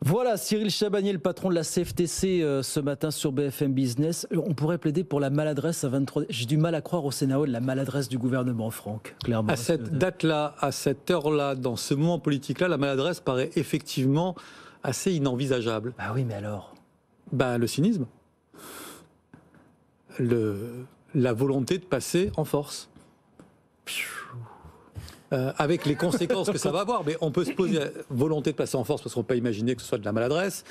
Voilà, Cyril Chabagnier, le patron de la CFTC, ce matin sur BFM Business. On pourrait plaider pour la maladresse à 23... J'ai du mal à croire au scénario de la maladresse du gouvernement, Franck, clairement. À cette date-là, à cette heure-là, dans ce moment politique-là, la maladresse paraît effectivement assez inenvisageable. Bah oui, mais alors le cynisme. La volonté de passer en force. Avec les conséquences que ça va avoir, mais on peut se poser la volonté de passer en force parce qu'on peut pas imaginer que ce soit de la maladresse.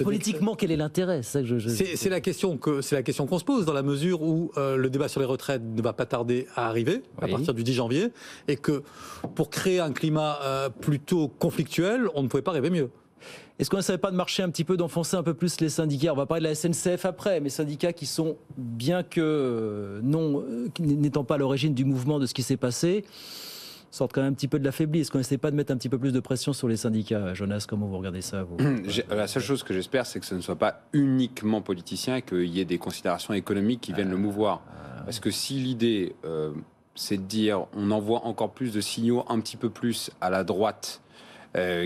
Politiquement, quel est l'intérêt? C'est la question qu'on se pose dans la mesure où le débat sur les retraites ne va pas tarder à arriver à partir du 10 janvier et que pour créer un climat plutôt conflictuel, on ne pouvait pas rêver mieux. Est-ce qu'on n'essaie pas de marcher un petit peu, d'enfoncer un peu plus les syndicats? On va parler de la SNCF après, mais syndicats qui sont, bien que n'étant pas à l'origine du mouvement de ce qui s'est passé, sortent quand même un petit peu de l'affaibli. Est-ce qu'on n'essaie pas de mettre un petit peu plus de pression sur les syndicats? Jonas, comment vous regardez ça, vous? La seule chose que j'espère, c'est que ce ne soit pas uniquement politicien et qu'il y ait des considérations économiques qui viennent le mouvoir. Parce que si l'idée, c'est de dire on envoie encore plus de signaux un petit peu plus à la droite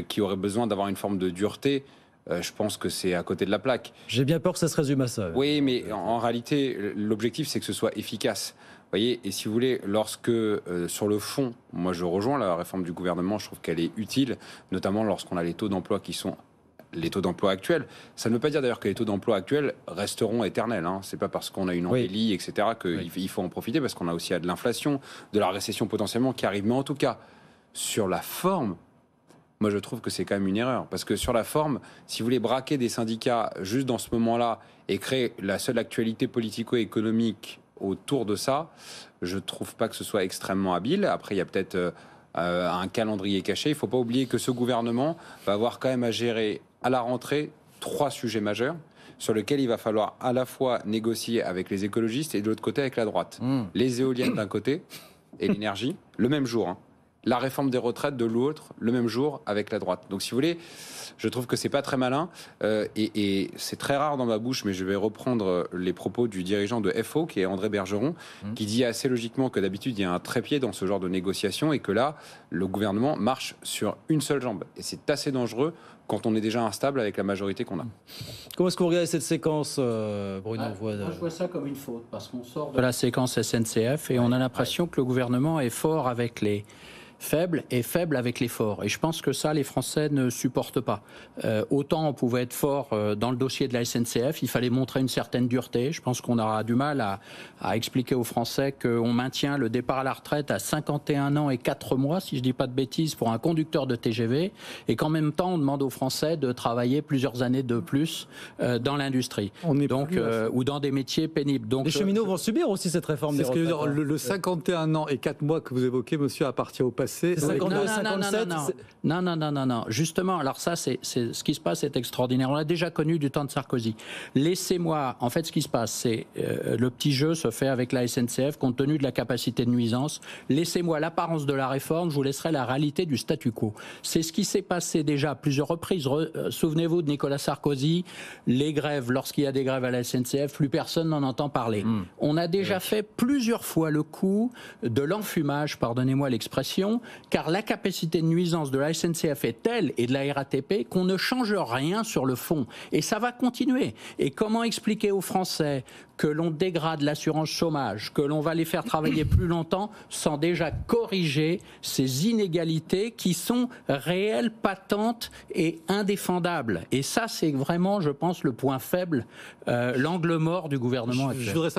qui aurait besoin d'avoir une forme de dureté, je pense que c'est à côté de la plaque. J'ai bien peur que ça se résume à ça. Oui, mais en réalité, l'objectif, c'est que ce soit efficace. Vous voyez, et si vous voulez, lorsque, sur le fond, moi je rejoins la réforme du gouvernement, je trouve qu'elle est utile, notamment lorsqu'on a les taux d'emploi qui sont les taux d'emploi actuels. Ça ne veut pas dire d'ailleurs que les taux d'emploi actuels resteront éternels. Ce n'est pas parce qu'on a une embellie, etc., qu'il faut en profiter, parce qu'on a aussi de l'inflation, de la récession potentiellement qui arrive. Mais en tout cas, sur la forme, moi, je trouve que c'est quand même une erreur. Parce que sur la forme, si vous voulez braquer des syndicats juste dans ce moment-là et créer la seule actualité politico-économique autour de ça, je ne trouve pas que ce soit extrêmement habile. Après, il y a peut-être un calendrier caché. Il ne faut pas oublier que ce gouvernement va avoir quand même à gérer à la rentrée 3 sujets majeurs sur lesquels il va falloir à la fois négocier avec les écologistes et de l'autre côté avec la droite. Les éoliennes d'un côté et l'énergie, le même jour. La réforme des retraites de l'autre, le même jour avec la droite. Donc si vous voulez, je trouve que c'est pas très malin et c'est très rare dans ma bouche, mais je vais reprendre les propos du dirigeant de FO, qui est André Bergeron, qui dit assez logiquement que d'habitude il y a un trépied dans ce genre de négociation et que là, le gouvernement marche sur une seule jambe. Et c'est assez dangereux quand on est déjà instable avec la majorité qu'on a. Comment est-ce qu'on regarde cette séquence, Bruno? Moi, je vois ça comme une faute, parce qu'on sort de la séquence SNCF et on a l'impression que le gouvernement est fort avec les faible et faible avec les forts. Et je pense que ça, les Français ne supportent pas. Autant on pouvait être fort dans le dossier de la SNCF, il fallait montrer une certaine dureté. Je pense qu'on aura du mal à expliquer aux Français qu'on maintient le départ à la retraite à 51 ans et 4 mois, si je ne dis pas de bêtises, pour un conducteur de TGV, et qu'en même temps, on demande aux Français de travailler plusieurs années de plus dans l'industrie. Ou dans des métiers pénibles. Donc, les cheminots vont subir aussi cette réforme des retraites. Ce que le 51 ans et 4 mois que vous évoquez, monsieur, appartient au passé. C'est 52, 57. Non. Justement, alors ça, c'est ce qui se passe est extraordinaire. On l'a déjà connu du temps de Sarkozy. Laissez-moi, en fait, ce qui se passe, c'est le petit jeu se fait avec la SNCF compte tenu de la capacité de nuisance. Laissez-moi l'apparence de la réforme, je vous laisserai la réalité du statu quo. C'est ce qui s'est passé déjà à plusieurs reprises. Souvenez-vous de Nicolas Sarkozy, les grèves, lorsqu'il y a des grèves à la SNCF, plus personne n'en entend parler. On a déjà fait plusieurs fois le coup de l'enfumage, pardonnez-moi l'expression, car la capacité de nuisance de la SNCF est telle, et de la RATP, qu'on ne change rien sur le fond. Et ça va continuer. Et comment expliquer aux Français que l'on dégrade l'assurance chômage, que l'on va les faire travailler plus longtemps, sans déjà corriger ces inégalités qui sont réelles, patentes et indéfendables. Et ça, c'est vraiment, je pense, le point faible, l'angle mort du gouvernement actuel.